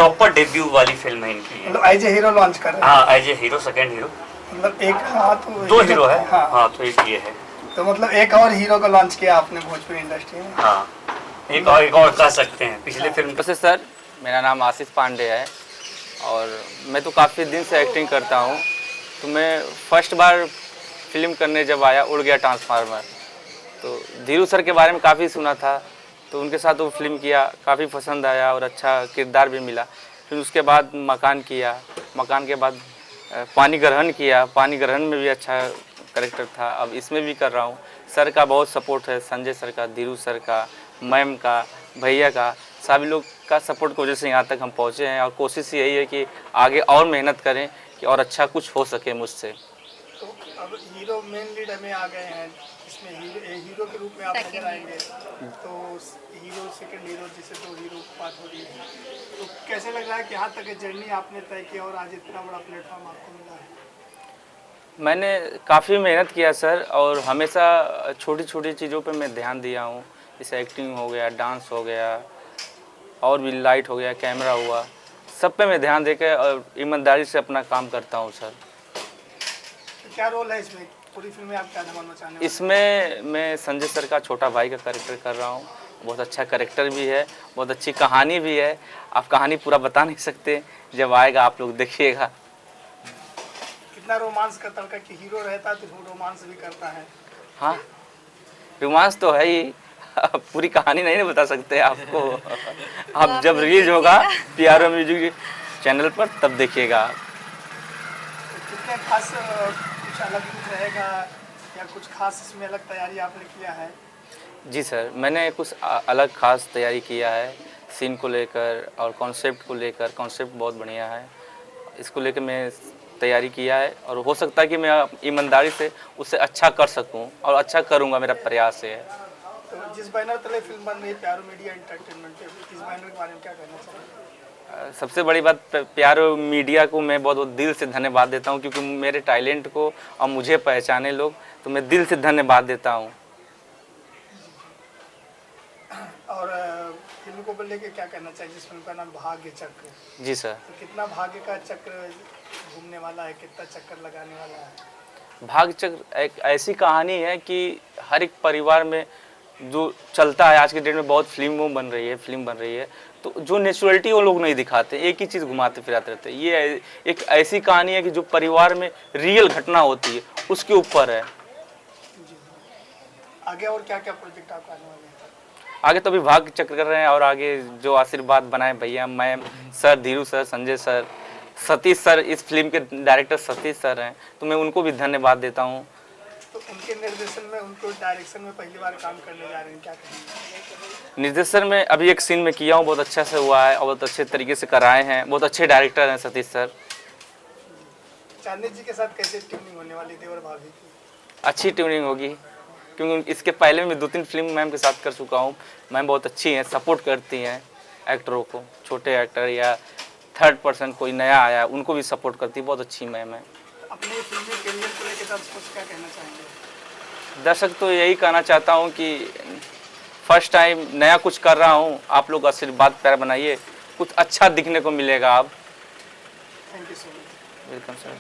Proper debut वाली film है इनकी। मतलब एज ए हीरो लॉन्च कर रहे हैं। हाँ, as a hero, second hero. मतलब एक, हाँ तो दो हीरो है। हाँ, हाँ, तो एक ये है। तो मतलब एक और हीरो को लॉन्च किया आपने भोजपुरी इंडस्ट्री में। हाँ, एक और कह सकते हैं पिछले फिल्म। वैसे सर, मेरा नाम आशीष पांडे है और मैं तो काफ़ी दिन से एक्टिंग करता हूँ। तो मैं फर्स्ट बार फिल्म करने जब आया उड़ गया ट्रांसफार्मर, तो धीरू सर के बारे में काफ़ी सुना था, तो उनके साथ वो फिल्म किया, काफ़ी पसंद आया और अच्छा किरदार भी मिला। फिर उसके बाद मकान किया, मकान के बाद पानी ग्रहण किया, पानी ग्रहण में भी अच्छा करेक्टर था। अब इसमें भी कर रहा हूँ। सर का बहुत सपोर्ट है, संजय सर का, धीरू सर का, मैम का, भैया का, सभी लोग का सपोर्ट की वजह से यहाँ तक हम पहुँचे हैं। और कोशिश यही है कि आगे और मेहनत करें कि और अच्छा कुछ हो सके मुझसे। तो अब हीरो मेन लीड में आ गए हैं, इसमें हीरो के रूप में आप नजर आएंगे। तो हीरो, सेकंड हीरो, जिसे दो हीरो बात हो रही है, तो कैसे लग रहा है कि यहाँ तक जर्नी आपने तय की और आज इतना बड़ा प्लेटफॉर्म आपको मिला है? मैंने काफ़ी मेहनत किया सर, और हमेशा छोटी छोटी चीज़ों पे मैं ध्यान दिया हूँ। जैसे एक्टिंग हो गया, डांस हो गया, और भी लाइट हो गया, कैमरा हुआ, सब पे मैं ध्यान देकर और ईमानदारी से अपना काम करता हूँ सर। तो क्या रोल है इसमें, पूरी फिल्म में आप क्या धमाल मचाने वाले हैं? इसमें मैं संजय सर का छोटा भाई का कैरेक्टर कर रहा हूँ। बहुत अच्छा कैरेक्टर भी है, बहुत अच्छी कहानी भी है। आप कहानी पूरा बता नहीं सकते, जब आएगा आप लोग देखिएगा। कितना रोमांस का तड़का कि हीरो रहता है तो रोमांस भी करता है। हाँ, रोमांस तो है ही। पूरी कहानी नहीं ना बता सकते आपको। आप जब रिलीज होगा PRO म्यूजिक चैनल पर तब देखिएगा। तो कितने खास कुछ अलग कुछ रहेगा या कुछ खास इसमें अलग तैयारी आपने किया है? जी सर, मैंने कुछ अलग खास तैयारी किया है सीन को लेकर और कॉन्सेप्ट को लेकर। कॉन्सेप्ट बहुत बढ़िया है, इसको लेकर मैं तैयारी किया है और हो सकता है कि मैं ईमानदारी से उससे अच्छा कर सकूं और अच्छा करूंगा, मेरा प्रयास है। तो जिस बैनर तले फिल्म बन रही है प्यारो मीडिया एंटरटेनमेंट, इस बैनर के बारे में क्या कहना चाहिए? सबसे बड़ी बात, PRO मीडिया को मैं बहुत बहुत दिल से धन्यवाद देता हूं, क्योंकि मेरे टैलेंट को और मुझे पहचाने लोग, तो मैं दिल से धन्यवाद देता हूं। और फिल्म को लेके क्या कहना चाहिए? जिस फिल्म का नाम भाग्य चक्र। जी सर। तो कितना भाग्य का चक्र घूमने वाला है, कितना चक्कर लगाने वाला है? भाग्य चक्र एक ऐसी कहानी है कि हर एक परिवार में जो चलता है। आज के डेट में बहुत फिल्म बन रही है, तो जो नेचुरलिटी वो लोग नहीं दिखाते, एक ही चीज़ घुमाते फिराते रहते हैं। ये एक ऐसी कहानी है कि जो परिवार में रियल घटना होती है उसके ऊपर है। जी। आगे और क्या क्या प्रोजेक्ट आप आने वाले हैं? आगे तो अभी भाग्य चक्र कर रहे हैं, और आगे जो आशीर्वाद बनाए भैया, ma'am sir, Dhiru sir, Sanjay sir, Satish sir, इस फिल्म के डायरेक्टर सतीश सर हैं, तो मैं उनको भी धन्यवाद देता हूँ। तो उनके निर्देशन में, उनको डायरेक्शन में पहली बार काम करने जा रहे हैं, क्या कहेंगे? निर्देशन में अभी एक सीन में किया हूँ, बहुत अच्छा से हुआ है और बहुत अच्छे तरीके से कराए हैं। बहुत अच्छे डायरेक्टर हैं सतीश सर। चांदनी जी के साथ कैसे ट्यूनिंग होने वाली देवर भाभी की? अच्छी ट्यूनिंग होगी, क्योंकि इसके पहले मैं 2-3 फिल्म मैम के साथ कर चुका हूँ। मैम बहुत अच्छी हैं, सपोर्ट करती हैं एक्टरों को, छोटे एक्टर या थर्ड पर्सन कोई नया आया उनको भी सपोर्ट करती है। बहुत अच्छी मैम है। अपने फिल्मी करियर को लेकर दर्शकों से क्या कहना चाहेंगे? दर्शक तो यही कहना चाहता हूँ कि फर्स्ट टाइम नया कुछ कर रहा हूँ, आप लोग आशीर्वाद प्यार बनाइए, कुछ अच्छा दिखने को मिलेगा। आप thank you so much. Welcome sir.